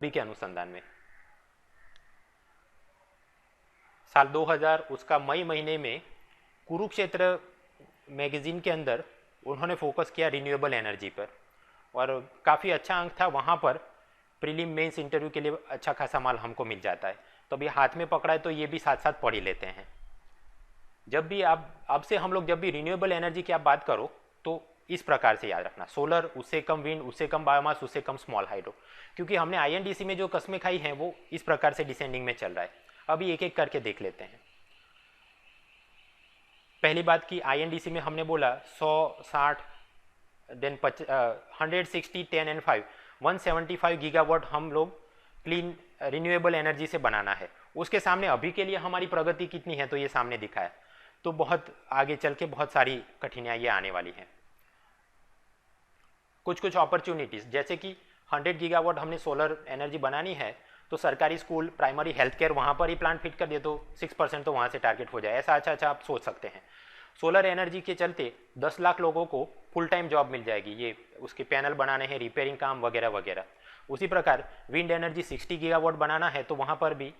भी के अनुसंधान में साल 2000 उसका मई महीने में कुरुक्षेत्र मैगजीन के अंदर उन्होंने फोकस किया रिन्यूएबल एनर्जी पर, और काफ़ी अच्छा अंक था वहाँ पर। प्रीलिम मेंस इंटरव्यू के लिए अच्छा खासा माल हमको मिल जाता है, तो अभी हाथ में पकड़ा है तो ये भी साथ साथ पढ़ ही लेते हैं। जब भी आप अब से हम लोग जब भी रिन्यूएबल एनर्जी की आप बात करो तो इस प्रकार से याद रखना, सोलर, उससे कम विंड, उससे कम बायोमास, उससे कम स्मॉल हाइड्रो, क्योंकि हमने आईएनडीसी में जो कस्में खाई हैं वो इस प्रकार से डिसेंडिंग में चल रहा है। अभी एक एक करके देख लेते हैं। पहली बात की आईएनडीसी में हमने बोला 100, 60, देन 160, 10 एंड 5, 175 गीगावाट हम लोग क्लीन रिन्यूएबल एनर्जी से बनाना है। उसके सामने अभी के लिए हमारी प्रगति कितनी है तो ये सामने दिखा है, तो बहुत आगे चल के बहुत सारी कठिनाइयाँ आने वाली हैं। कुछ कुछ अपॉर्चुनिटीज़, जैसे कि 100 गीगावाट हमने सोलर एनर्जी बनानी है तो सरकारी स्कूल, प्राइमरी हेल्थ केयर वहाँ पर ही प्लांट फिट कर दे तो 6% तो वहाँ से टारगेट हो जाए, ऐसा अच्छा अच्छा आप सोच सकते हैं। सोलर एनर्जी के चलते 10 लाख लोगों को फुल टाइम जॉब मिल जाएगी, ये उसके पैनल बनाने हैं, रिपेयरिंग काम वगैरह वगैरह। उसी प्रकार विंड एनर्जी 60 गीगावाट बनाना है तो वहाँ पर भी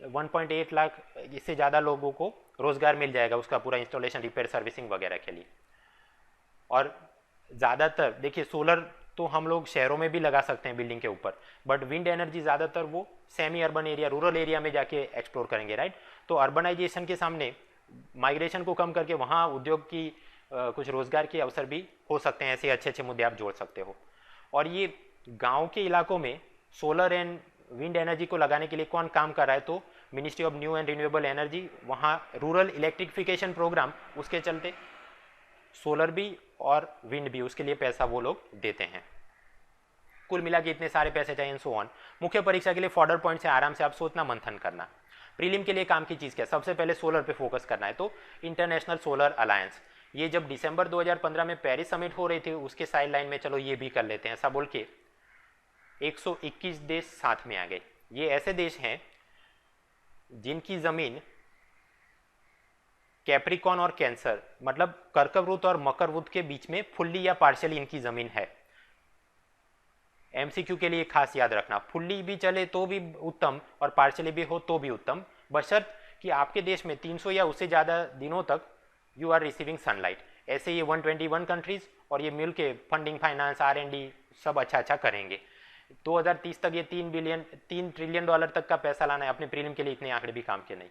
1.8 लाख इससे ज़्यादा लोगों को रोज़गार मिल जाएगा, उसका पूरा इंस्टॉलेशन, रिपेयर, सर्विसिंग वगैरह के लिए। और ज़्यादातर देखिए सोलर तो हम लोग शहरों में भी लगा सकते हैं बिल्डिंग के ऊपर, बट विंड एनर्जी ज़्यादातर वो semi urban area, rural area में जाके एक्सप्लोर करेंगे, राइट। तो अर्बनाइजेशन के सामने माइग्रेशन को कम करके वहाँ उद्योग की कुछ रोज़गार के अवसर भी हो सकते हैं, ऐसे अच्छे अच्छे मुद्दे आप जोड़ सकते हो। और ये गाँव के इलाकों में सोलर एंड विंड एनर्जी को लगाने के लिए कौन काम कर रहा है, तो ministry of new and renewable energy, वहाँ रूरल इलेक्ट्रिफिकेशन प्रोग्राम, उसके चलते सोलर भी और विंड भी, उसके लिए पैसा वो लोग देते हैं। कुल मिला के इतने सारे पैसे चाहिए, सो ऑन। मुख्य परीक्षा के लिए फॉर्डर पॉइंट से आराम से आप सोचना, मंथन करना। प्रीलिम के लिए काम की चीज़ क्या, सबसे पहले सोलर पे फोकस करना है, तो इंटरनेशनल सोलर अलायंस, ये जब दिसंबर 2015 में पेरिस समिट हो रही थी उसके साइड लाइन में चलो ये भी कर लेते हैं, ऐसा बोल के 121 देश साथ में आ गए। ये ऐसे देश हैं जिनकी ज़मीन कैप्रिकॉन और कैंसर, मतलब कर्कवृत और मकरवृत के बीच में फुल्ली या पार्शियली इनकी ज़मीन है। एमसीक्यू के लिए खास याद रखना, फुल्ली भी चले तो भी उत्तम और पार्शियली भी हो तो भी उत्तम, बशर्त कि आपके देश में 300 या उससे ज़्यादा दिनों तक यू आर रिसीविंग सनलाइट। ऐसे ये 121 कंट्रीज़ और ये मिल के फंडिंग, फाइनेंस, R&D सब अच्छा अच्छा करेंगे। 2030 तक ये 3 ट्रिलियन डॉलर तक का पैसा लाना है। अपने प्रीलिम के लिए इतने आंकड़े भी काम के नहीं,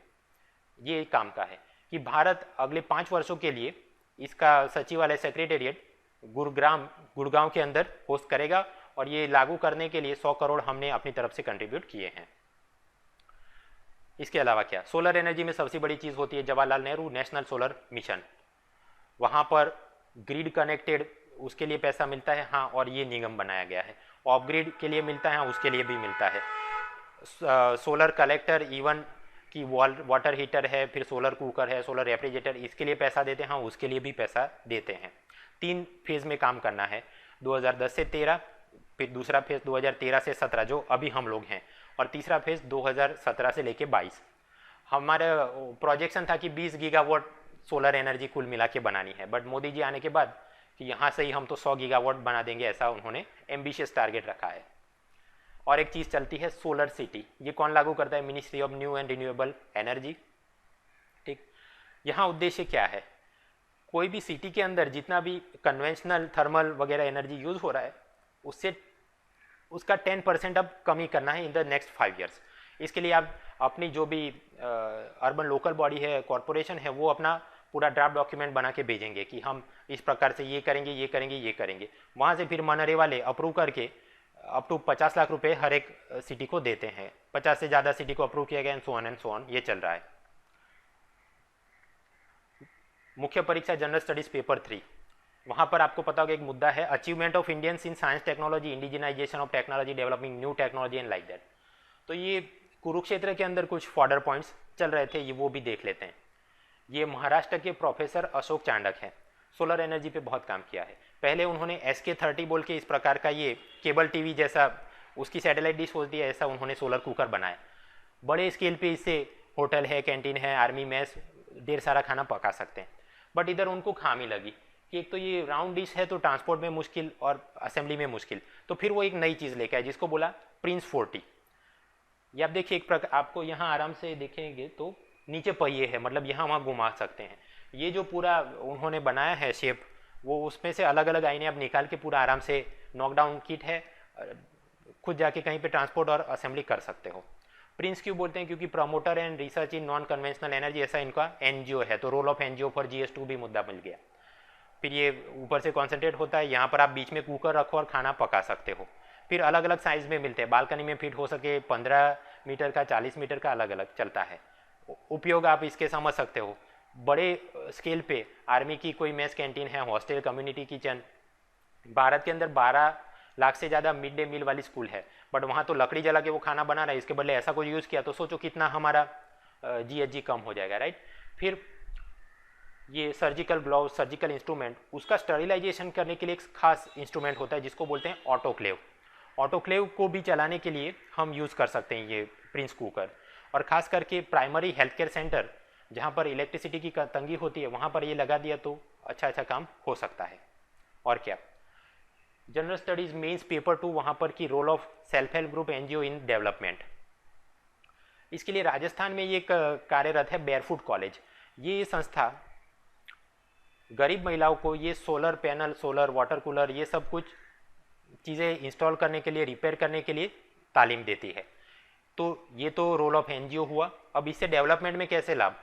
ये काम का है कि भारत अगले 5 वर्षों के लिए इसका सचिवालय, सेक्रेटेरिएट गुड़गांव के अंदर होस्ट करेगा, और ये लागू करने के लिए 100 करोड़ हमने अपनी तरफ से कंट्रीब्यूट किए हैं। इसके अलावा क्या, सोलर एनर्जी में सबसे बड़ी चीज़ होती है Jawaharlal Nehru national solar mission, वहाँ पर ग्रिड कनेक्टेड, उसके लिए पैसा मिलता है, हाँ, और ये निगम बनाया गया है। ऑफ ग्रिड के लिए मिलता है, हाँ, उसके लिए भी मिलता है। सोलर कलेक्टर, इवन कि वाटर हीटर है, फिर सोलर कुकर है, सोलर रेफ्रिजरेटर, इसके लिए पैसा देते हैं, हाँ, उसके लिए भी पैसा देते हैं। 3 फेज़ में काम करना है, 2010 से 13, फिर दूसरा फेज़ 2013 से 17 जो अभी हम लोग हैं, और तीसरा फेज़ 2017 से लेके 22। हमारा प्रोजेक्शन था कि 20 गीगावाट सोलर एनर्जी कुल मिला के बनानी है, बट मोदी जी आने के बाद कि यहाँ से ही हम तो 100 गीगावाट बना देंगे, ऐसा उन्होंने एम्बिशियस टारगेट रखा है। और एक चीज़ चलती है सोलर सिटी, ये कौन लागू करता है, ministry of new and renewable energy, ठीक। यहाँ उद्देश्य क्या है, कोई भी सिटी के अंदर जितना भी कन्वेंशनल थर्मल वगैरह एनर्जी यूज़ हो रहा है उससे उसका 10% अब कमी करना है इन द नेक्स्ट 5 ईयर्स। इसके लिए आप अपनी जो भी अर्बन लोकल बॉडी है, कॉरपोरेशन है, वो अपना पूरा ड्राफ्ट डॉक्यूमेंट बना के भेजेंगे कि हम इस प्रकार से ये करेंगे, ये करेंगे, ये करेंगे। वहाँ से फिर मनरे वाले अप्रूव करके अप टू 50 लाख रुपए हर एक सिटी को देते हैं, 50 से ज़्यादा सिटी को अप्रूव किया गया, एंड सो ऑन, ये चल रहा है। मुख्य परीक्षा जनरल स्टडीज पेपर 3, वहाँ पर आपको पता होगा एक मुद्दा है, achievement of Indians in science technology, indigenisation of technology, developing new technology and like that. तो ये कुरुक्षेत्र के अंदर कुछ फॉर्डर पॉइंट्स चल रहे थे, ये वो भी देख लेते हैं। ये महाराष्ट्र के प्रोफेसर अशोक चांडक हैं, सोलर एनर्जी पे बहुत काम किया है। पहले उन्होंने SK30 बोल के इस प्रकार का ये केबल टीवी जैसा उसकी सैटेलाइट डिश होती है, ऐसा उन्होंने सोलर कुकर बनाया। बड़े स्केल पे इससे होटल है, कैंटीन है, आर्मी मेस, ढेर सारा खाना पका सकते हैं। बट इधर उनको खामी लगी कि एक तो ये राउंड डिश है तो ट्रांसपोर्ट में मुश्किल और असेंबली में मुश्किल, तो फिर वो एक नई चीज़ लेके आए जिसको बोला प्रिंस 40। ये आप देखिए एक प्रकार, आपको यहाँ आराम से देखेंगे तो नीचे पहिए है, मतलब यहाँ वहाँ घुमा सकते हैं। ये जो पूरा उन्होंने बनाया है शेप, वो उसमें से अलग अलग आईने आप निकाल के पूरा आराम से नॉकडाउन किट है, खुद जाके कहीं पे ट्रांसपोर्ट और असेंबली कर सकते हो। प्रिंस क्यों बोलते हैं? क्योंकि promoter and research in non conventional energy, ऐसा इनका एनजीओ है, तो role of NGO for GS2 भी मुद्दा मिल गया। फिर ये ऊपर से कॉन्सेंट्रेट होता है, यहाँ पर आप बीच में कुकर रखो और खाना पका सकते हो। फिर अलग अलग साइज में मिलते हैं, बालकनी में फिट हो सके 15 मीटर का, 40 मीटर का, अलग अलग चलता है। उपयोग आप इसके समझ सकते हो। बड़े स्केल पे आर्मी की कोई मेस कैंटीन है, हॉस्टल, कम्युनिटी किचन। भारत के अंदर 12 लाख से ज़्यादा मिड डे मील वाली स्कूल है, बट वहाँ तो लकड़ी जला के वो खाना बना रहा है, इसके बदले ऐसा कुछ यूज़ किया तो सोचो कितना हमारा GHG कम हो जाएगा, राइट। फिर ये सर्जिकल ग्लव, सर्जिकल इंस्ट्रूमेंट, उसका स्टरिलाइजेशन करने के लिए एक खास इंस्ट्रूमेंट होता है जिसको बोलते हैं ऑटोक्लेव। ऑटोक्लेव को भी चलाने के लिए हम यूज़ कर सकते हैं ये प्रिंस कुकर। और ख़ास करके प्राइमरी हेल्थ केयर सेंटर जहाँ पर इलेक्ट्रिसिटी की तंगी होती है, वहाँ पर ये लगा दिया तो अच्छा काम हो सकता है। और क्या, जनरल स्टडीज मेंस पेपर 2 वहाँ पर की role of self help group NGO in development. इसके लिए राजस्थान में ये कार्यरत है बेयरफुट कॉलेज। ये संस्था गरीब महिलाओं को ये solar panel, solar water cooler, ये सब कुछ चीज़ें इंस्टॉल करने के लिए, रिपेयर करने के लिए तालीम देती है। तो ये तो रोल ऑफ NGO हुआ। अब इससे डेवलपमेंट में कैसे लाभ?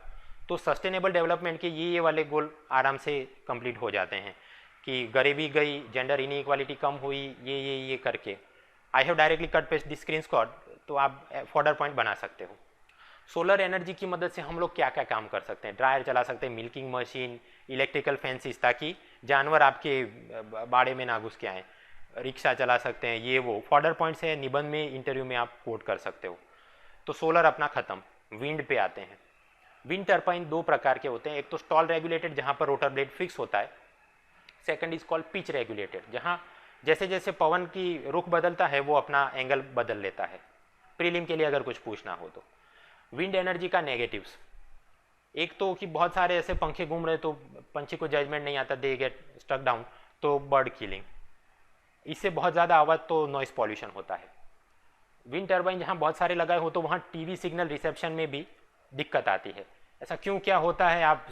तो सस्टेनेबल डेवलपमेंट के ये वाले गोल आराम से कंप्लीट हो जाते हैं कि गरीबी गई, जेंडर इनइक्वालिटी कम हुई, ये करके। I have directly cut paste this screen shot, तो आप फॉर्डर पॉइंट बना सकते हो। सोलर एनर्जी की मदद से हम लोग क्या क्या काम कर सकते हैं? ड्रायर चला सकते हैं, मिल्किंग मशीन, इलेक्ट्रिकल फैंसीज, ताकि जानवर आपके बाड़े में ना घुस के आएँ, रिक्शा चला सकते हैं, ये वो फॉर्डर पॉइंट से निबंध में, इंटरव्यू में आप कोट कर सकते हो। तो सोलर अपना खत्म। विंड पे आते हैं। विंड टर्बाइन 2 प्रकार के होते हैं, एक तो स्टॉल रेगुलेटेड जहाँ पर रोटर ब्लेड फिक्स होता है, second is called pitch regulated, जहाँ जैसे जैसे पवन की रुख बदलता है वो अपना एंगल बदल लेता है। प्रीलिम के लिए अगर कुछ पूछना हो तो विंड एनर्जी का नेगेटिव्स, एक तो कि बहुत सारे ऐसे पंखे घूम रहे तो पंछी को जजमेंट नहीं आता, दे गेट स्टक डाउन, तो बर्ड किलिंग। इससे बहुत ज़्यादा आवाज़ तो नॉइस पॉल्यूशन होता है। विंड टर्बाइन जहाँ बहुत सारे लगाए हो तो वहाँ टीवी सिग्नल रिसेप्शन में भी दिक्कत आती है। ऐसा क्यों क्या होता है, आप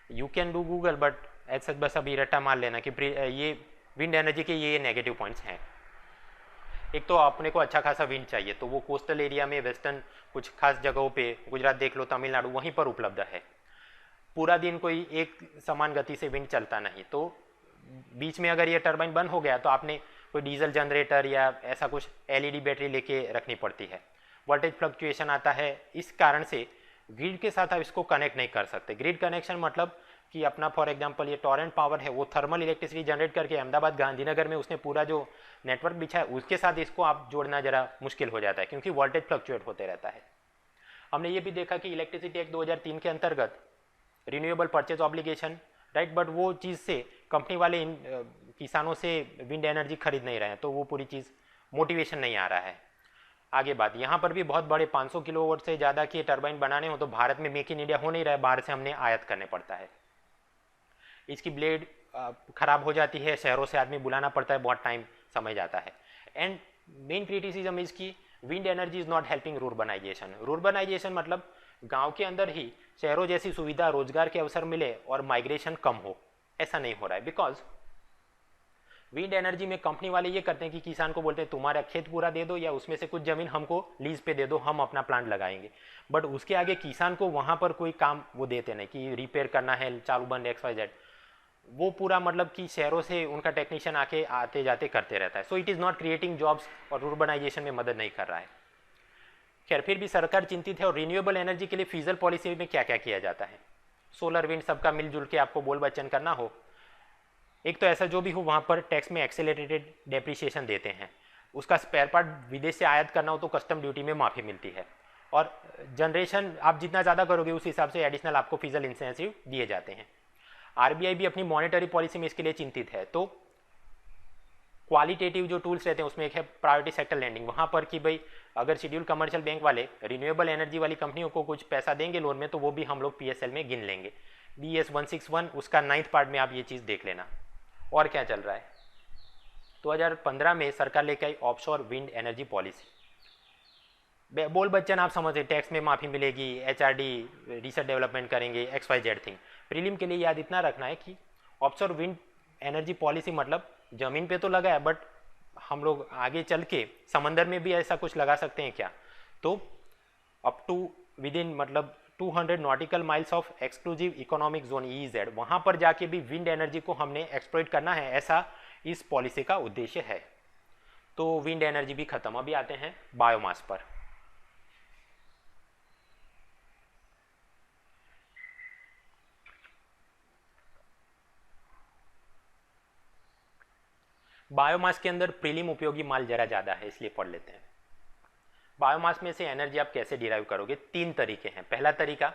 you can do Google, but ऐसा बस अभी रट्टा मार लेना कि ये विंड एनर्जी के ये नेगेटिव पॉइंट्स हैं। एक तो अपने को अच्छा खासा विंड चाहिए, तो वो कोस्टल एरिया में, वेस्टर्न कुछ खास जगहों पे, गुजरात देख लो, तमिलनाडु, वहीं पर उपलब्ध है। पूरा दिन कोई एक समान गति से विंड चलता नहीं, तो बीच में अगर ये टरबाइन बंद हो गया तो आपने कोई डीजल जनरेटर या ऐसा कुछ LED बैटरी लेके रखनी पड़ती है। वोल्टेज फ्लक्चुएशन आता है, इस कारण से ग्रिड के साथ आप इसको कनेक्ट नहीं कर सकते। ग्रिड कनेक्शन मतलब कि अपना फॉर एग्जांपल ये टॉरेंट पावर है, वो थर्मल इलेक्ट्रिसिटी जनरेट करके अहमदाबाद, गांधीनगर में उसने पूरा जो नेटवर्क बिछा है, उसके साथ इसको आप जोड़ना जरा मुश्किल हो जाता है, क्योंकि वोल्टेज फ्लक्चुएट होते रहता है। हमने ये भी देखा कि इलेक्ट्रिसिटी एक्ट 2003 के अंतर्गत renewable purchase obligation, right, but वो चीज़ से कंपनी वाले किसानों से विंड एनर्जी खरीद नहीं रहे हैं, तो वो पूरी चीज़ मोटिवेशन नहीं आ रहा है। आगे बात, यहाँ पर भी बहुत बड़े 500 किलोवाट से ज़्यादा के टरबाइन बनाने हो तो भारत में मेक इन इंडिया हो नहीं रहा है, बाहर से हमने आयात करने पड़ता है। इसकी ब्लेड खराब हो जाती है, शहरों से आदमी बुलाना पड़ता है, बहुत टाइम समय जाता है। एंड मेन क्रिटिसिज्म इज की wind energy is not helping rurbanization. Rurbanization मतलब गांव के अंदर ही शहरों जैसी सुविधा, रोजगार के अवसर मिले और माइग्रेशन कम हो, ऐसा नहीं हो रहा है। बिकॉज विंड एनर्जी में कंपनी वाले ये करते हैं कि किसान को बोलते हैं तुम्हारा खेत पूरा दे दो या उसमें से कुछ जमीन हमको लीज पे दे दो, हम अपना प्लांट लगाएंगे, बट उसके आगे किसान को वहां पर कोई काम वो देते नहीं कि रिपेयर करना है, चालू बंद XYZ, वो पूरा मतलब कि शहरों से उनका टेक्नीशियन आके आते जाते करते रहता है। So it is not creating jobs और रूरबनाइजेशन में मदद नहीं कर रहा है। खैर, फिर भी सरकार चिंतित है। और रिन्यूएबल एनर्जी के लिए फिजिकल पॉलिसी में क्या क्या किया जाता है? सोलर विंड सबका मिलजुल के आपको बोल बच्चन करना हो, एक तो ऐसा जो भी हो वहाँ पर टैक्स में एक्सेलरेटेड डेप्रिसिएशन देते हैं। उसका स्पेयर पार्ट विदेश से आयात करना हो तो कस्टम ड्यूटी में माफ़ी मिलती है। और जनरेशन आप जितना ज़्यादा करोगे उस हिसाब से एडिशनल आपको फिजिकल इंसेंटिव दिए जाते हैं। RBI भी अपनी मॉनेटरी पॉलिसी में इसके लिए चिंतित है। तो क्वालिटेटिव जो टूल्स रहते हैं उसमें एक है प्रायोरिटी सेक्टर लैंडिंग, वहाँ पर कि भाई अगर शेड्यूल कमर्शियल बैंक वाले रिन्यूएबल एनर्जी वाली कंपनियों को कुछ पैसा देंगे लोन में, तो वो भी हम लोग PSL में गिन लेंगे। BS 161 उसका 9th पार्ट में आप ये चीज़ देख लेना। और क्या चल रहा है? 2015 में सरकार लेके आई ऑफशोर विंड एनर्जी पॉलिसी। बोल बच्चन आप समझे, टैक्स में माफ़ी मिलेगी, HRD रिसर्च डेवलपमेंट करेंगे, XYZ थिंग। प्रीलिम के लिए याद इतना रखना है कि ऑफशोर विंड एनर्जी पॉलिसी मतलब ज़मीन पे तो लगा है, बट हम लोग आगे चल के समंदर में भी ऐसा कुछ लगा सकते हैं क्या? तो अप टू विद इन मतलब 200 nautical miles of exclusive economic zone EEZ, वहाँ पर जाके भी विंड एनर्जी को हमने एक्सप्लॉइट करना है, ऐसा इस पॉलिसी का उद्देश्य है। तो विंड एनर्जी भी खत्म। अभी आते हैं बायोमास पर। बायोमास के अंदर प्रीलिम उपयोगी माल जरा ज़्यादा है, इसलिए पढ़ लेते हैं। बायोमास में से एनर्जी आप कैसे डिराइव करोगे? 3 तरीके हैं। पहला तरीका,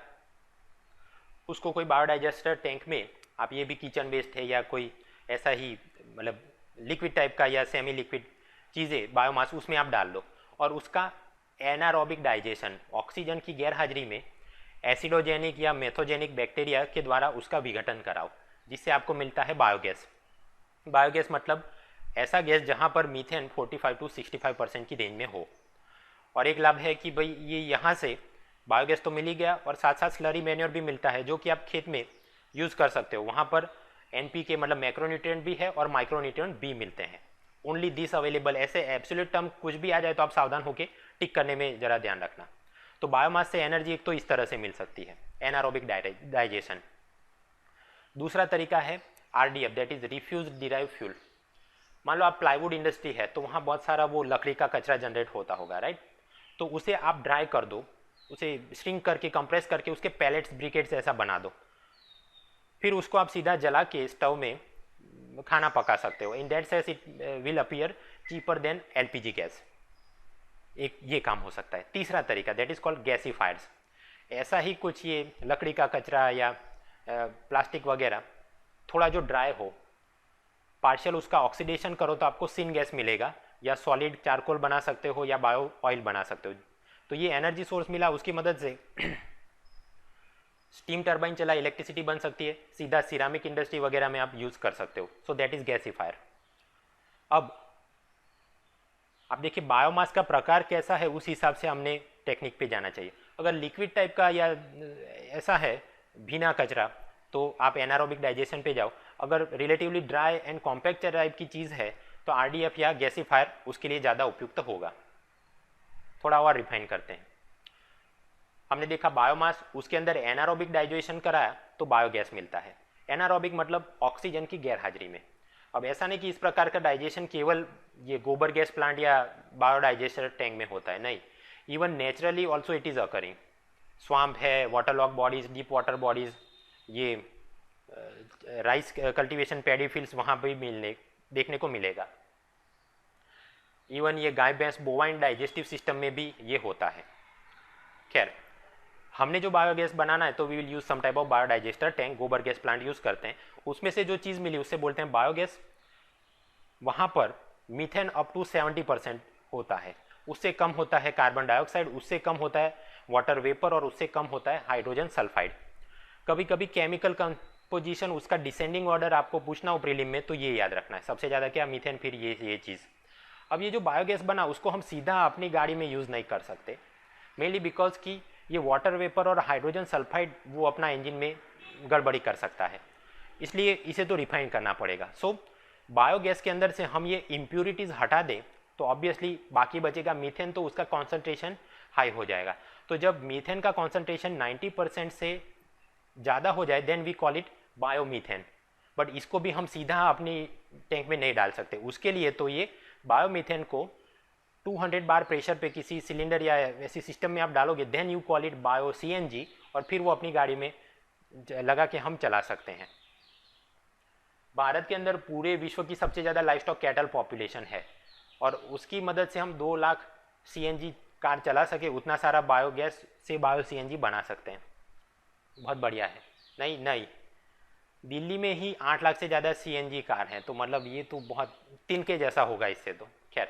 उसको कोई बायोडाइजेस्टर टैंक में, आप ये भी किचन वेस्ट है या कोई ऐसा ही मतलब लिक्विड टाइप का या सेमी लिक्विड चीज़ें बायोमास, उसमें आप डाल दो और उसका एनारोबिक डाइजेशन, ऑक्सीजन की गैर हाजिरी में एसिडोजेनिक या मेथोजेनिक बैक्टीरिया के द्वारा उसका विघटन कराओ, जिससे आपको मिलता है बायोगैस। बायोगैस मतलब ऐसा गैस जहाँ पर मीथेन 45 to 65% की रेंज में हो। और एक लाभ है कि भाई ये यहाँ से बायोगैस तो मिल ही गया और साथ साथ स्लरी मैन्योर भी मिलता है, जो कि आप खेत में यूज़ कर सकते हो। वहाँ पर NPK मतलब मैक्रोन्यूट्रिएंट भी है और माइक्रोन्यूट्रिएंट भी मिलते हैं। ओनली दिस अवेलेबल, ऐसे एब्सोल्यूट टर्म कुछ भी आ जाए तो आप सावधान होकर टिक करने में ज़रा ध्यान रखना। तो बायोमास से एनर्जी एक तो इस तरह से मिल सकती है, एनारोबिक डाइजेशन। दूसरा तरीका है RDF, that is refuse derived fuel. मान लो आप प्लाईवुड इंडस्ट्री है तो वहाँ बहुत सारा वो लकड़ी का कचरा जनरेट होता होगा, राइट? तो उसे आप ड्राई कर दो, उसे श्रिंक करके कंप्रेस करके उसके पैलेट्स ब्रिकेट्स ऐसा बना दो, फिर उसको आप सीधा जला के स्टोव में खाना पका सकते हो। In that sense it will appear cheaper than LPG gas. एक ये काम हो सकता है। तीसरा तरीका, दैट इज कॉल्ड गैसीफायर्स। ऐसा ही कुछ ये लकड़ी का कचरा या प्लास्टिक वगैरह थोड़ा जो ड्राई हो, पार्शियल उसका ऑक्सीडेशन करो तो आपको सिन गैस मिलेगा, या सॉलिड चारकोल बना सकते हो या बायो ऑयल बना सकते हो। तो ये एनर्जी सोर्स मिला, उसकी मदद से स्टीम टरबाइन चला इलेक्ट्रिसिटी बन सकती है, सीधा सिरामिक इंडस्ट्री वगैरह में आप यूज़ कर सकते हो। So that is gasifier. अब आप देखिए बायोमास का प्रकार कैसा है, उस हिसाब से हमने टेक्निक पे जाना चाहिए। अगर लिक्विड टाइप का या ऐसा है भीना कचरा तो आप एनारोबिक डाइजेशन पे जाओ। अगर relatively dry and compact type की चीज़ है तो RDF या गैसीफायर उसके लिए ज़्यादा उपयुक्त होगा। थोड़ा और रिफाइन करते हैं। हमने देखा बायोमास, उसके अंदर एनारोबिक डाइजेशन कराया तो बायोगैस मिलता है। एनारोबिक मतलब ऑक्सीजन की गैर हाजिरी में। अब ऐसा नहीं कि इस प्रकार का डाइजेशन केवल ये गोबर गैस प्लांट या बायोडाइजेस्टर टैंक में होता है, नहीं, even naturally also it is occurring. Swamp है, water lock bodies, deep water bodies, ये राइस कल्टीवेशन पैडी फील्ड्स वहाँ पर भी देखने को मिलेगा। इवन ये गाय भैंस बोवाइन डाइजेस्टिव सिस्टम में भी ये होता है। खैर, हमने जो बायोगैस बनाना है तो we will use some type of biodigester tank, गोबर गैस प्लांट यूज करते हैं। उसमें से जो चीज़ मिली उससे बोलते हैं बायोगैस। वहाँ पर मीथेन अप टू 70% होता है, उससे कम होता है कार्बन डाइऑक्साइड, उससे कम होता है वाटर वेपर और उससे कम होता है हाइड्रोजन सल्फाइड। कभी कभी केमिकल कंपोजिशन उसका डिसेंडिंग ऑर्डर आपको पूछना हो प्रीलिम में तो ये याद रखना है, सबसे ज़्यादा क्या मीथेन, फिर ये चीज़। अब ये जो बायोगैस बना उसको हम सीधा अपनी गाड़ी में यूज़ नहीं कर सकते, मेनली बिकॉज कि ये वाटर वेपर और हाइड्रोजन सल्फाइड वो अपना इंजन में गड़बड़ी कर सकता है, इसलिए इसे तो रिफाइन करना पड़ेगा। सो बायोगैस के अंदर से हम ये इम्प्यूरिटीज़ हटा दें तो ऑब्वियसली बाकी बचेगा मीथेन, तो उसका कॉन्सेंट्रेशन हाई हो जाएगा। तो जब मीथेन का कॉन्सेंट्रेशन 90% से ज़्यादा हो जाए then we call it biomethane. But इसको भी हम सीधा अपनी टैंक में नहीं डाल सकते, उसके लिए तो ये बायोमीथेन को 200 बार प्रेशर पे किसी सिलेंडर या ऐसी सिस्टम में आप डालोगे, then you call it bio CNG, और फिर वो अपनी गाड़ी में लगा के हम चला सकते हैं। भारत के अंदर पूरे विश्व की सबसे ज़्यादा लाइवस्टॉक कैटल पॉपुलेशन है और उसकी मदद से हम 2 लाख CNG कार चला सके, उतना सारा बायोगैस से बायो CNG बना सकते हैं। बहुत बढ़िया है। नहीं, दिल्ली में ही 8 लाख से ज़्यादा CNG कार हैं, तो मतलब ये तो बहुत तिनके जैसा होगा इससे तो। खैर,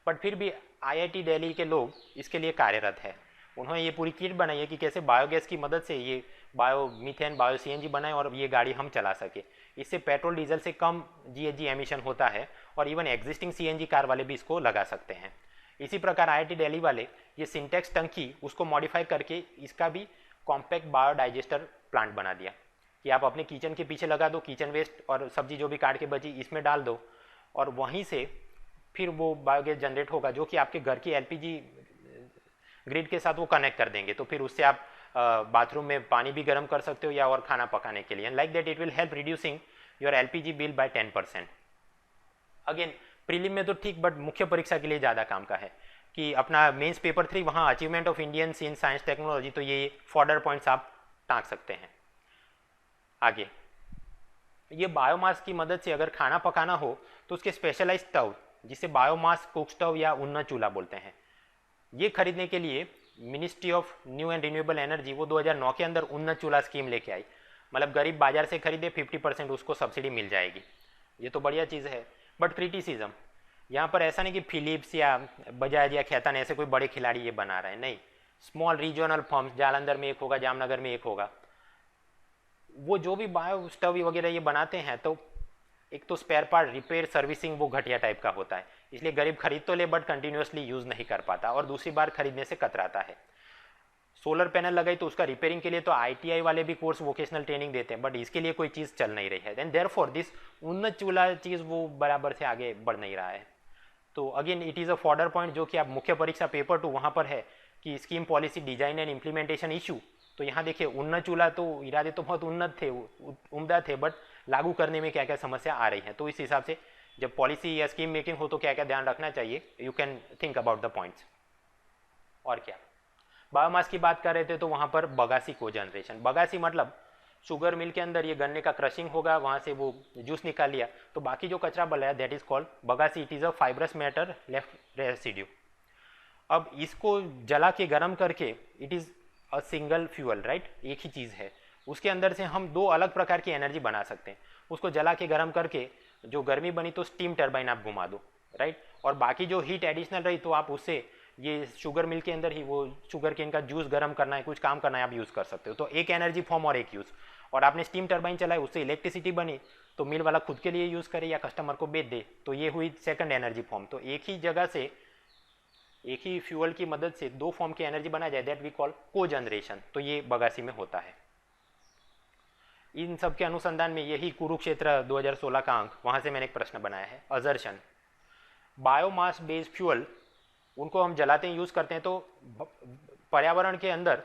बट फिर भी IIT दिल्ली के लोग इसके लिए कार्यरत है। उन्होंने ये पूरी किट बनाई है कि कैसे बायोगैस की मदद से ये बायो मीथेन, बायो CNG बनाए और ये गाड़ी हम चला सके। इससे पेट्रोल डीजल से कम GHG एमिशन होता है और इवन एग्जिस्टिंग सीएनजी कार वाले भी इसको लगा सकते हैं। इसी प्रकार आईआईटी दिल्ली वाले ये सिंटेक्स टंकी उसको मॉडिफाई करके इसका भी कॉम्पैक्ट बायोडाइजेस्टर प्लांट बना दिया कि आप अपने किचन के पीछे लगा दो, किचन वेस्ट और सब्जी जो भी काट के बची इसमें डाल दो और वहीं से फिर वो बायोगैस जनरेट होगा जो कि आपके घर की एलपीजी ग्रिड के साथ वो कनेक्ट कर देंगे। तो फिर उससे आप बाथरूम में पानी भी गर्म कर सकते हो या और खाना पकाने के लिए। Like that it will help reducing your LPG bill bye 10%। Again prelim में तो ठीक, बट मुख्य परीक्षा के लिए ज़्यादा काम का है कि अपना मेंस पेपर 3 वहाँ achievement of Indians in science technology, तो ये फॉर्डर पॉइंट्स आप टाँक सकते हैं। आगे ये बायोमास की मदद से अगर खाना पकाना हो तो उसके स्पेशलाइज स्टव जिसे बायोमास कुक स्टव या उन्नत चूल्हा बोलते हैं, ये खरीदने के लिए ministry of new and renewable energy वो 2009 के अंदर उन्नत चूल्हा स्कीम लेके आई। मतलब गरीब बाजार से खरीदे 50% उसको सब्सिडी मिल जाएगी। ये तो बढ़िया चीज़ है। बट क्रिटिसिज्म यहाँ पर ऐसा नहीं कि फिलिप्स या बजाज या खैतान ऐसे कोई बड़े खिलाड़ी ये बना रहे हैं, नहीं। स्मॉल रीजनल फर्म्स, जालंधर में एक होगा, जामनगर में एक होगा, वो जो भी बायो स्टव वगैरह ये बनाते हैं तो एक तो स्पेयर पार्ट रिपेयर सर्विसिंग वो घटिया टाइप का होता है, इसलिए गरीब खरीद तो ले बट कंटिन्यूसली यूज़ नहीं कर पाता और दूसरी बार खरीदने से कतराता है। सोलर पैनल लगाई तो उसका रिपेयरिंग के लिए तो आईटीआई वाले भी कोर्स वोकेशनल ट्रेनिंग देते हैं, बट इसके लिए कोई चीज़ चल नहीं रही है। देन देयरफॉर दिस उन्नत चूल्हा चीज़ वो बराबर से आगे बढ़ नहीं रहा है। तो again it is a fodder point जो कि आप मुख्य परीक्षा पेपर 2 वहाँ पर है कि scheme policy design and implementation issue. तो यहाँ देखिए उन्नत चूल्हा तो इरादे तो बहुत उन्नत थे, उम्दा थे, बट लागू करने में क्या क्या समस्या आ रही है। तो इस हिसाब से जब पॉलिसी या स्कीम मेकिंग हो तो क्या क्या ध्यान रखना चाहिए, you can think about the points. और क्या बायोमास की बात कर रहे थे तो वहाँ पर बगासी को जनरेशन, बगासी मतलब शुगर मिल के अंदर ये गन्ने का क्रशिंग होगा, वहाँ से वो जूस निकाल लिया तो बाकी जो कचरा बल है दैट इज कॉल्ड बगासी। It is a fibrous matter left residue. अब इसको जला के गर्म करके it is a single fuel, right, एक ही चीज़ है। उसके अंदर से हम 2 अलग प्रकार की एनर्जी बना सकते हैं। उसको जला के गर्म करके जो गर्मी बनी तो स्टीम टर्बाइन आप घुमा दो, राइट, और बाकी जो हीट एडिशनल रही तो आप उससे ये शुगर मिल के अंदर ही वो शुगर केन का जूस गर्म करना है, कुछ काम करना है, आप यूज़ कर सकते हो। तो एक एनर्जी फॉर्म और एक यूज़। और आपने स्टीम टर्बाइन चलाए उससे इलेक्ट्रिसिटी बनी तो मिल वाला खुद के लिए यूज़ करे या कस्टमर को बेच दे, तो ये हुई सेकंड एनर्जी फॉर्म। तो एक ही जगह से एक ही फ्यूल की मदद से 2 फॉर्म की एनर्जी बना जाए दैट वी कॉल को जनरेशन। तो ये बगासी में होता है। इन सब के अनुसंधान में यही कुरुक्षेत्र 2016 का अंक, वहाँ से मैंने एक प्रश्न बनाया है। अजर्शन बायोमास बेस्ड फ्यूल उनको हम जलाते हैं, यूज़ करते हैं तो पर्यावरण के अंदर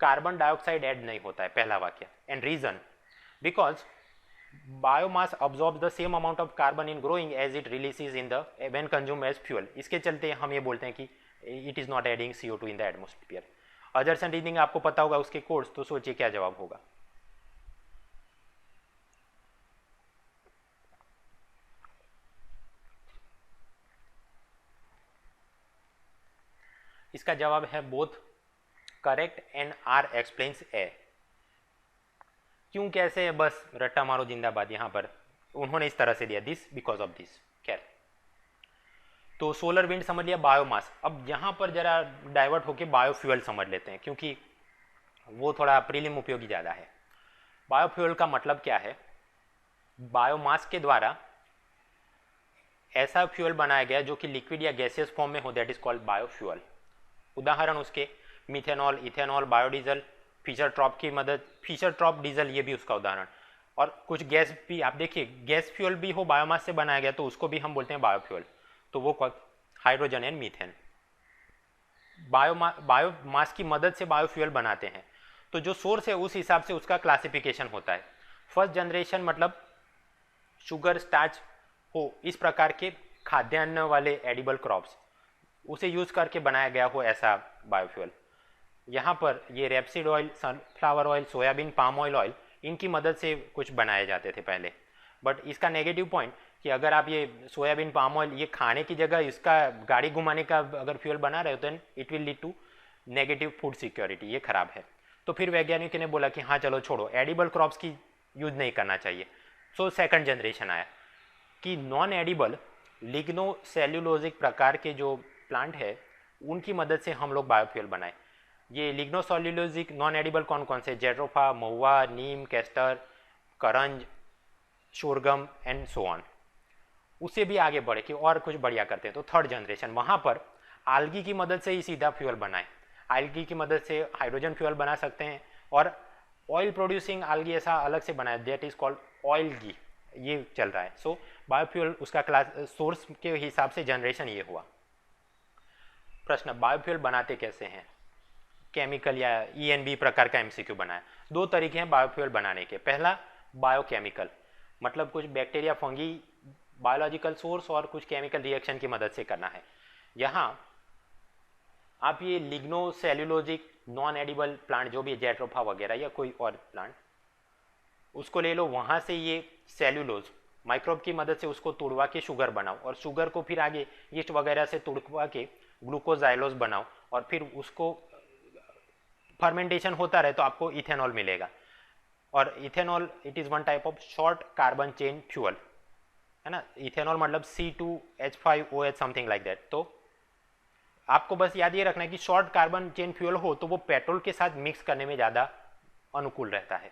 कार्बन डाइऑक्साइड ऐड नहीं होता है, पहला वाक्य। And reason because biomass absorb the same amount of carbon in growing as it releases in the when consume as fuel. इसके चलते हम ये बोलते हैं कि it is not adding CO2 in the atmosphere. Assertion reasoning आपको पता होगा उसके कोर्स, तो सोचिए क्या जवाब होगा। इसका जवाब है both correct and R explains A. क्यों कैसे है बस रट्टा मारो जिंदाबाद, यहाँ पर उन्होंने इस तरह से दिया दिस बिकॉज ऑफ दिस। खैर तो सोलर विंड समझ लिया, बायोमास। अब यहाँ पर जरा डाइवर्ट होके बायोफ्यूल समझ लेते हैं क्योंकि वो थोड़ा प्रीलिम उपयोगी ज़्यादा है। बायोफ्यूल का मतलब क्या है, बायोमास के द्वारा ऐसा फ्यूल बनाया गया जो कि लिक्विड या गैसियस फॉर्म में हो, दैट इज कॉल्ड बायोफ्यूल। उदाहरण उसके मिथेनॉल, इथेनॉल, बायोडीजल, फिशर ट्रॉप की मदद, फिशर ट्रॉप डीजल ये भी उसका उदाहरण। और कुछ गैस भी आप देखिए, गैस फ्यूल भी हो बायोमास से बनाया गया तो उसको भी हम बोलते हैं बायोफ्यूल। तो वो हाइड्रोजन एंड मीथेन। बायोमास की मदद से बायोफ्यूल बनाते हैं। तो जो सोर्स है उस हिसाब से उसका क्लासिफिकेशन होता है। फर्स्ट जनरेशन मतलब शुगर, स्टार्च हो, इस प्रकार के खाद्यान्न वाले एडिबल क्रॉप्स, उसे यूज करके बनाया गया हो ऐसा बायोफ्यूल। यहाँ पर ये rapeseed oil, sunflower oil, soybean, palm oil, इनकी मदद से कुछ बनाए जाते थे पहले। बट इसका नेगेटिव पॉइंट कि अगर आप ये सोयाबीन, पाम ऑयल ये खाने की जगह इसका गाड़ी घुमाने का अगर फ्यूल बना रहे हो तो it will lead to negative food security, ये खराब है। तो फिर वैज्ञानिकों ने बोला कि हाँ चलो छोड़ो, एडिबल क्रॉप्स की यूज नहीं करना चाहिए। सो सेकंड जनरेशन आया कि नॉन एडिबल लिग्नोसेल्यूलोजिक प्रकार के जो प्लांट है उनकी मदद से हम लोग बायोफ्यूल बनाए। ये लिग्नोसेल्यूलोजिक नॉन एडिबल कौन कौन से, jatropha, mahua, neem, castor, karanj, sorghum and so on. उससे भी आगे बढ़े कि और कुछ बढ़िया करते हैं, तो थर्ड जनरेशन वहाँ पर आल्गी की मदद से ही सीधा फ्यूल बनाए, आल्गी की मदद से हाइड्रोजन फ्यूल बना सकते हैं, और ऑयल प्रोड्यूसिंग आल्गी ऐसा अलग से बनाया, दैट इज कॉल्ड ऑयल गी, ये चल रहा है। सो बायोफ्यूल उसका क्लास सोर्स के हिसाब से जनरेशन ये हुआ। प्रश्न, बायोफ्यूल बनाते कैसे हैं? केमिकल या ईएनबी प्रकार का एमसीक्यू बनाया। दो तरीके हैं बायोफ्यूल बनाने के। पहला बायोकेमिकल, मतलब कुछ बैक्टीरिया फंगी बायोलॉजिकल सोर्स और कुछ केमिकल रिएक्शन की मदद से करना है। यहाँ आप ये ligno cellulosic non edible plant जो भी है, जेट्रोफा वगैरह या कोई और प्लांट, उसको ले लो, वहाँ से ये सेल्यूलोज माइक्रोब की मदद से उसको तोड़वा के शुगर बनाओ, और शुगर को फिर आगे यीस्ट वगैरह से तोड़वा के ग्लूकोजाइलोज बनाओ, और फिर उसको फर्मेंटेशन होता रहे तो आपको इथेनॉल मिलेगा। और ethanol it is one type of short carbon chain fuel, है ना। इथेनॉल मतलब C2H5OH समथिंग लाइक दैट। तो आपको बस याद ये रखना है कि शॉर्ट कार्बन चेन फ्यूअल हो तो वो पेट्रोल के साथ मिक्स करने में ज़्यादा अनुकूल रहता है।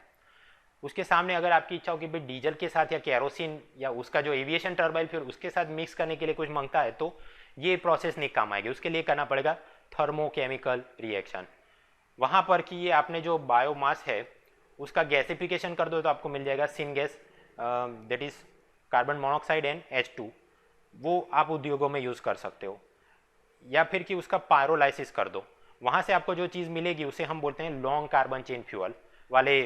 उसके सामने अगर आपकी इच्छा हो कि भाई डीजल के साथ या केरोसिन या उसका जो एविएशन टर्बाइन फ्यूल उसके साथ मिक्स करने के लिए कुछ मांगता है, तो ये प्रोसेस नहीं काम आएगी। उसके लिए करना पड़ेगा थर्मोकेमिकल रिएक्शन। वहाँ पर कि ये आपने जो बायोमास है उसका गैसिफिकेशन कर दो तो आपको मिल जाएगा syn gas, that is carbon monoxide and H2, वो आप उद्योगों में यूज़ कर सकते हो। या फिर कि उसका पायरोलाइसिस कर दो, वहाँ से आपको जो चीज़ मिलेगी उसे हम बोलते हैं लॉन्ग कार्बन चेन फ्यूअल वाले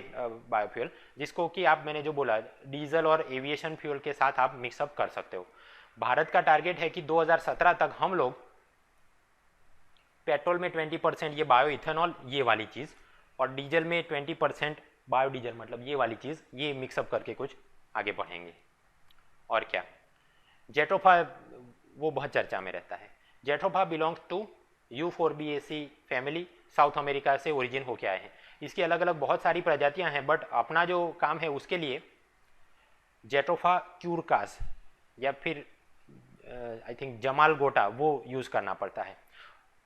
बायोफ्यूल, जिसको कि आप मैंने जो बोला डीजल और एविएशन फ्यूल के साथ आप मिक्सअप कर सकते हो। भारत का टारगेट है कि 2017 तक हम लोग पेट्रोल में 20% ये बायो इथेनॉल ये वाली चीज़, और डीजल में 20% बायोडीजल मतलब ये वाली चीज़, ये मिक्सअप करके कुछ आगे बढ़ेंगे। और क्या, जेट्रोफा वो बहुत चर्चा में रहता है। Jatropha belongs to euphorbiaceae family, south America से ओरिजिन होके आए हैं। इसकी अलग अलग बहुत सारी प्रजातियां हैं, बट अपना जो काम है उसके लिए जेट्रोफा क्यूरकास या फिर आई थिंक जमाल गोटा वो यूज़ करना पड़ता है।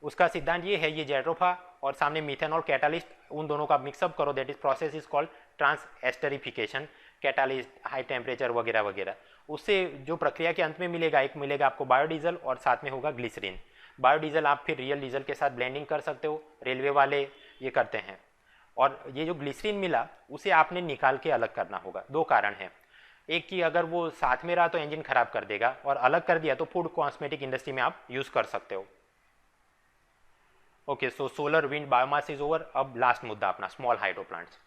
उसका सिद्धांत ये है, ये जेट्रोफा और सामने मिथेनॉल कैटालिस्ट, उन दोनों का मिक्सअप करो, that is process is called transesterification, catalyst high temperature वगैरह वगैरह। उससे जो प्रक्रिया के अंत में मिलेगा, एक मिलेगा आपको बायोडीजल और साथ में होगा ग्लिसरीन। बायोडीजल आप फिर रियल डीजल के साथ ब्लेंडिंग कर सकते हो, रेलवे वाले ये करते हैं। और ये जो ग्लिसरीन मिला उसे आपने निकाल के अलग करना होगा। दो कारण हैं, एक कि अगर वो साथ में रहा तो इंजन खराब कर देगा, और अलग कर दिया तो फूड कॉस्मेटिक इंडस्ट्री में आप यूज़ कर सकते हो। Okay, so solar wind biomass is over. अब लास्ट मुद्दा अपना स्मॉल हाइड्रो प्लांट्स।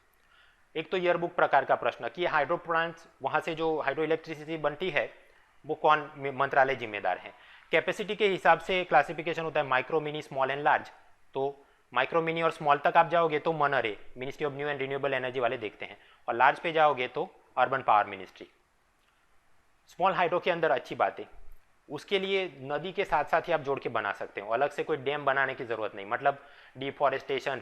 एक तो ईयरबुक प्रकार का प्रश्न कि हाइड्रो प्लांट्स वहाँ से जो हाइड्रो इलेक्ट्रिसिटी बनती है वो कौन मंत्रालय जिम्मेदार है? कैपेसिटी के हिसाब से क्लासिफिकेशन होता है micro, mini, small and large. तो माइक्रो, मिनी और स्मॉल तक आप जाओगे तो MNRE ministry of new and renewable energy वाले देखते हैं, और लार्ज पे जाओगे तो urban power ministry. Small hydro के अंदर अच्छी बात है, उसके लिए नदी के साथ साथ ही आप जोड़ के बना सकते हो, अलग से कोई डैम बनाने की ज़रूरत नहीं। मतलब deforestation,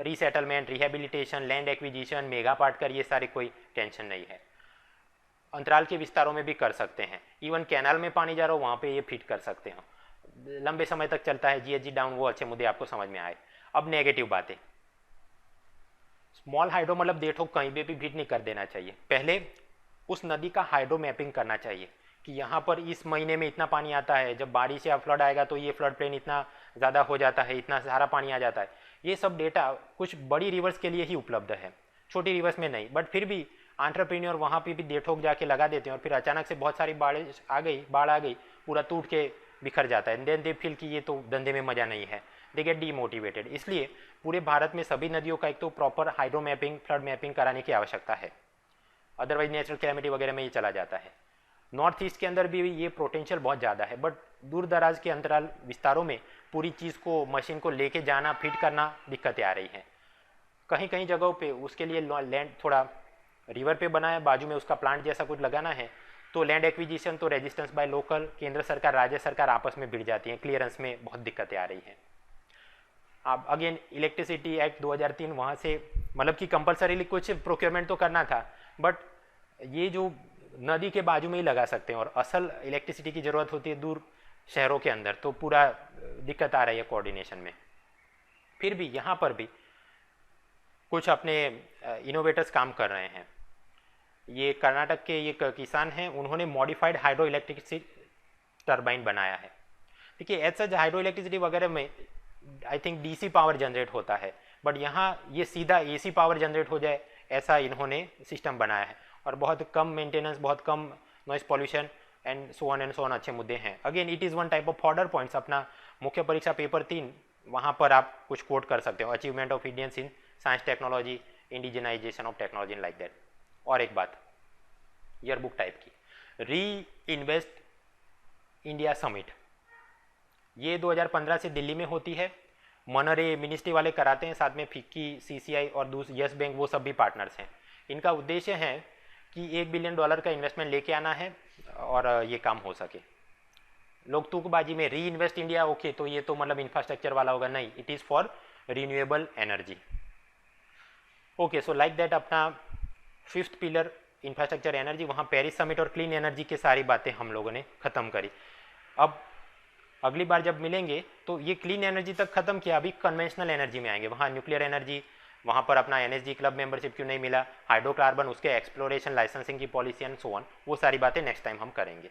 resettlement, rehabilitation, land acquisition, mega part कर, ये सारे कोई टेंशन नहीं है। अंतराल के विस्तारों में भी कर सकते हैं, इवन कैनाल में पानी जा रहा हो वहाँ पे ये फिट कर सकते हैं, लंबे समय तक चलता है। जीएचजी डाउन, वो अच्छे मुद्दे आपको समझ में आए। अब नेगेटिव बातें, स्मॉल हाइड्रो मतलब देखो कहीं पे भी फिट नहीं कर देना चाहिए। पहले उस नदी का हाइड्रो मैपिंग करना चाहिए कि यहाँ पर इस महीने में इतना पानी आता है, जब बारिश या फ्लड आएगा तो ये फ्लड प्लेन इतना ज़्यादा हो जाता है, इतना सारा पानी आ जाता है। ये सब डेटा कुछ बड़ी रिवर्स के लिए ही उपलब्ध है, छोटी रिवर्स में नहीं। बट फिर भी एंटरप्रेन्योर वहाँ पे भी डेठोक जाके लगा देते हैं, और फिर अचानक से बहुत सारी बारिश आ गई, बाढ़ आ गई, पूरा टूट के बिखर जाता है। देन दे फील कि ये तो धंधे में मज़ा नहीं है, दे गेट डीमोटिवेटेड। इसलिए पूरे भारत में सभी नदियों का एक तो proper hydro mapping, flood mapping कराने की आवश्यकता है, अदरवाइज नेचुरल कैलेमिटी वगैरह में ये चला जाता है। नॉर्थ ईस्ट के अंदर भी ये पोटेंशियल बहुत ज़्यादा है, बट दूर दराज के अंतराल विस्तारों में पूरी चीज़ को, मशीन को लेके जाना, फिट करना, दिक्कतें आ रही हैं। कहीं कहीं जगहों पे उसके लिए लैंड थोड़ा रिवर पे बना है, बाजू में उसका प्लांट जैसा कुछ लगाना है, तो लैंड एक्विजिशन तो रेजिस्टेंस बाय लोकल, केंद्र सरकार, राज्य सरकार आपस में भिड़ जाती हैं, क्लियरेंस में बहुत दिक्कतें आ रही हैं। अब अगेन इलेक्ट्रिसिटी एक्ट 2003 वहाँ से मतलब कि कंपलसरीली कुछ प्रोक्योरमेंट तो करना था, बट ये जो नदी के बाजू में ही लगा सकते हैं, और असल इलेक्ट्रिसिटी की ज़रूरत होती है दूर शहरों के अंदर, तो पूरा दिक्कत आ रही है कोऑर्डिनेशन में। फिर भी यहाँ पर भी कुछ अपने इनोवेटर्स काम कर रहे हैं। ये कर्नाटक के एक किसान हैं, उन्होंने मॉडिफाइड हाइड्रो इलेक्ट्रिसिटी टर्बाइन बनाया है। देखिए एज सच हाइड्रो इलेक्ट्रिसिटी वगैरह में I think DC power generate होता है, बट यहाँ ये सीधा एसी पावर जनरेट हो जाए ऐसा इन्होंने सिस्टम बनाया है, और बहुत कम मेंटेनेंस, बहुत कम noise pollution and so on अच्छे मुद्दे हैं। Again it is one type of fodder points. अपना मुख्य परीक्षा पेपर 3 वहाँ पर आप कुछ कोट कर सकते हो, achievement of Indians in science technology, indigenisation of technology like that. और एक बात ईयर बुक टाइप की, री इन्वेस्ट इंडिया समिट, ये 2015 से दिल्ली में होती है। मनरे मिनिस्ट्री वाले कराते हैं, साथ में फिक्की, सीसीआई और यस बैंक, वो सब भी पार्टनर्स हैं। इनका उद्देश्य है कि $1 बिलियन का इन्वेस्टमेंट लेके आना है और ये काम हो सके। लोग तुकबाजी में री इन्वेस्ट इंडिया, ओके तो ये तो मतलब इंफ्रास्ट्रक्चर वाला होगा, नहीं, it is for renewable energy. Okay, so like that अपना 5th पिलर इंफ्रास्ट्रक्चर एनर्जी, वहाँ पेरिस समिट और क्लीन एनर्जी की सारी बातें हम लोगों ने ख़त्म करी। अब अगली बार जब मिलेंगे तो ये क्लीन एनर्जी तक ख़त्म किया, अभी कन्वेंशनल एनर्जी में आएंगे। वहाँ न्यूक्लियर एनर्जी, वहाँ पर अपना एनएसजी क्लब मेंबरशिप क्यों नहीं मिला, हाइड्रोकार्बन, उसके एक्सप्लोरेशन, लाइसेंसिंग की पॉलिसी एंड सो ऑन, वो सारी बातें नेक्स्ट टाइम हम करेंगे।